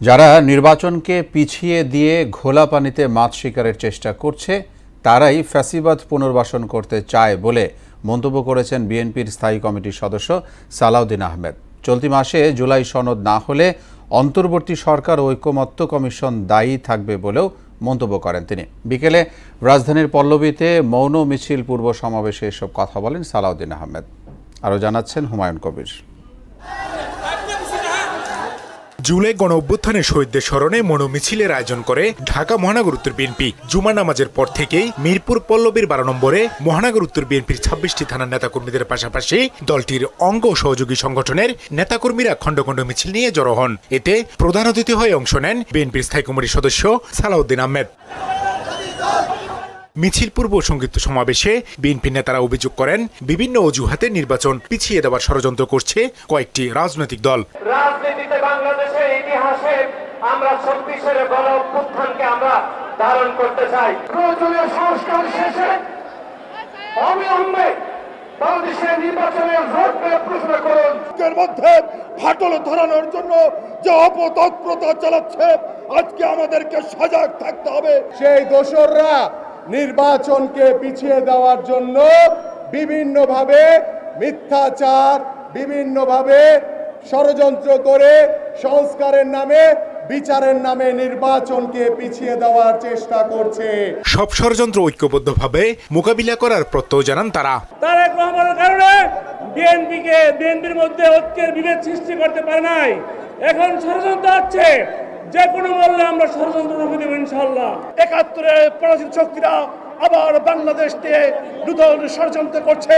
যারা নির্বাচনকে পিছিয়ে দিয়ে ঘোলা পানিতে মাছ শিকারের চেষ্টা করছে তারাই ফ্যাসিবাদ পুনর্বাসন করতে চায় বলে মন্তব্য করেছেন বিএনপির স্থায়ী কমিটির সদস্য সালাউদ্দিন আহমেদ। চলতি মাসে জুলাই সনদ না হলে অন্তর্বর্তী সরকার ঐকমত্য কমিশন দায়ী থাকবে বলেও মন্তব্য করেন তিনি। বিকেলে রাজধানীর পল্লবীতে মৌন মিছিল পূর্ব সমাবেশে এসব কথা বলেন সালাউদ্দিন আহমেদ। আরও জানাচ্ছেন হুমায়ুন কবির। জুলাই গণ অভ্যুত্থানের শহীদদের স্মরণে মৌন মিছিলের আয়োজন করে ঢাকা মহানগর উত্তর বিএনপি। জুমা নামাজের পর থেকেই মিরপুর পল্লবীর 12 নম্বরে মহানগর উত্তর বিএনপির 26টি থানার নেতাকর্মীদের পাশাপাশি দলটির অঙ্গ সহযোগী সংগঠনের নেতাকর্মীরা খণ্ড খণ্ড মিছিল নিয়ে জড়ো হন। এতে প্রধান অতিথি হয়ে অংশ নেন বিএনপির স্থায়ী কমিটির সদস্য সালাউদ্দিন আহমেদ। মিছিল পূর্ব সংক্ষিপ্ত সমাবেশে বিএনপি নেতারা অভিযোগ করেন বিভিন্ন অজুহাতে নির্বাচন পিছিয়ে দেওয়ার ষড়যন্ত্র করছে কয়েকটি রাজনৈতিক দল। রাজনীতিতে বাংলাদেশের ইতিহাসে আমরা 26-এর গণ অভ্যুত্থানকে আমরা ধারণ করতে চাই। প্রয়োজনীয় সংস্কার শেষে অবিলম্বে বাংলাদেশের নির্বাচনের রোডম্যাপ ঘোষণা করুন। এর মধ্যে ফাটল ধরানোর জন্য যে অপতৎপরতা চালাচ্ছে, আজকে আমাদেরকে সজাগ থাকতে হবে। সেই দোসররা নির্বাচনকে পিছিয়ে দেওয়ার জন্য বিভিন্নভাবে মিথ্যাচার, বিভিন্নভাবে ষড়যন্ত্র করে সংস্কারের নামে, বিচারের নামে নির্বাচনকে পিছিয়ে দেওয়ার চেষ্টা করছে। সব ষড়যন্ত্র ঐক্যবদ্ধভাবে মোকাবিলা করার প্রত্যয় জানান তারা। তারেক রহমানের কারণে বিএনপির মধ্যে ঐক্যের বিভেদ সৃষ্টি করতে পারে নাই। এখন ষড়যন্ত্র আছে, যে কোনো মূল্যে আমরা ষড়যন্ত্র রুখে দেব ইনশাআল্লাহ। 71-এর পরাজিত শক্তিরা আবার বাংলাদেশ নিয়ে নূতন ষড়যন্ত্র করছে,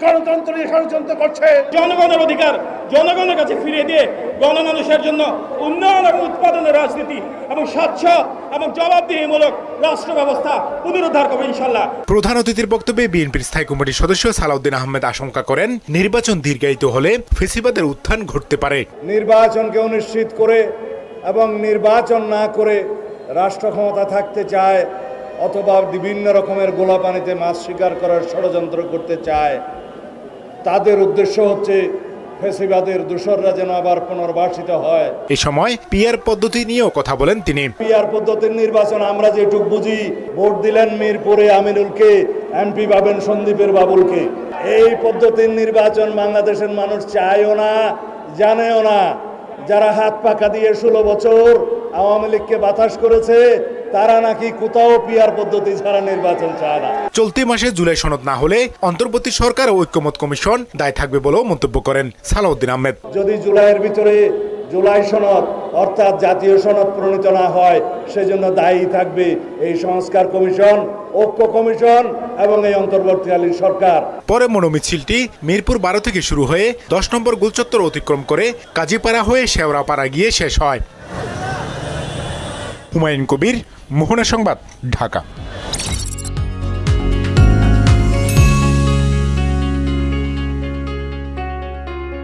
গণতন্ত্র নিয়ে ষড়যন্ত্র করছে। জনগণের অধিকার জনগণের কাছে ফিরিয়ে দিয়ে গণমানুষের জন্য উন্নয়ন এবং উৎপাদনের রাজনীতি এবং স্বচ্ছ এবং জবাবদিহিমূলক রাষ্ট্র ব্যবস্থা পুনরুদ্ধার করবে ইনশাআল্লাহ। প্রধান অতিথির বক্তব্যে বিএনপির স্থায়ী কমিটির সদস্য সালাউদ্দিন আহমেদ আশঙ্কা করেন নির্বাচন দীর্ঘায়িত হলে ফ্যাসিবাদের উত্থান ঘটতে পারে। নির্বাচনকে অনিশ্চিত করে এবং নির্বাচন না করে রাষ্ট্র ক্ষমতা থাকতে চায়, অথবা বিভিন্ন রকমের গোলা পানিতে মাছ শিকার করার ষড়যন্ত্র করতে চায়। তাদের উদ্দেশ্য হচ্ছে ফ্যাসিবাদের দোসররা যেন আবার পুনর্বাসিত হয়। এই সময় পিআর পদ্ধতি নিয়েও কথা বলেন তিনি। পিআর পদ্ধতির নির্বাচন আমরা যেটুক বুঝি, ভোট দিলেন মিরপুরে আমিনুলকে, এমপি পাবেন সন্দীপের বাবুলকে। এই পদ্ধতির নির্বাচন বাংলাদেশের মানুষ চায়ও না, জানেও না। যারা হাত পাকা দিয়ে 16 বছর আওয়ামী লীগকে বাতাস করেছে, তারা নাকি কোথাও পিআর পদ্ধতি ছাড়া নির্বাচন চায় না। চলতি মাসে জুলাই সনদ না হলে অন্তর্বর্তী সরকার ও ঐকমত্য কমিশন দায়ী থাকবে বলেও মন্তব্য করেন সালাউদ্দিন আহমেদ। যদি জুলাইয়ের ভিতরে জুলাই সনদ অর্থাৎ জাতীয় সনদ প্রণীত না হয়, সেজন্য দায়ী থাকবে এই সংস্কার কমিশন, ঐক্য কমিশন এবং এই অন্তর্বর্তীকালীন সরকার। পরে মৌন মিছিলটি মিরপুর 12 থেকে শুরু হয়ে 10 নম্বর গোলচত্বর অতিক্রম করে কাজীপাড়া হয়ে শেওড়াপাড়া গিয়ে শেষ হয়। হুমায়ুন কবির, মোহনা সংবাদ, ঢাকা।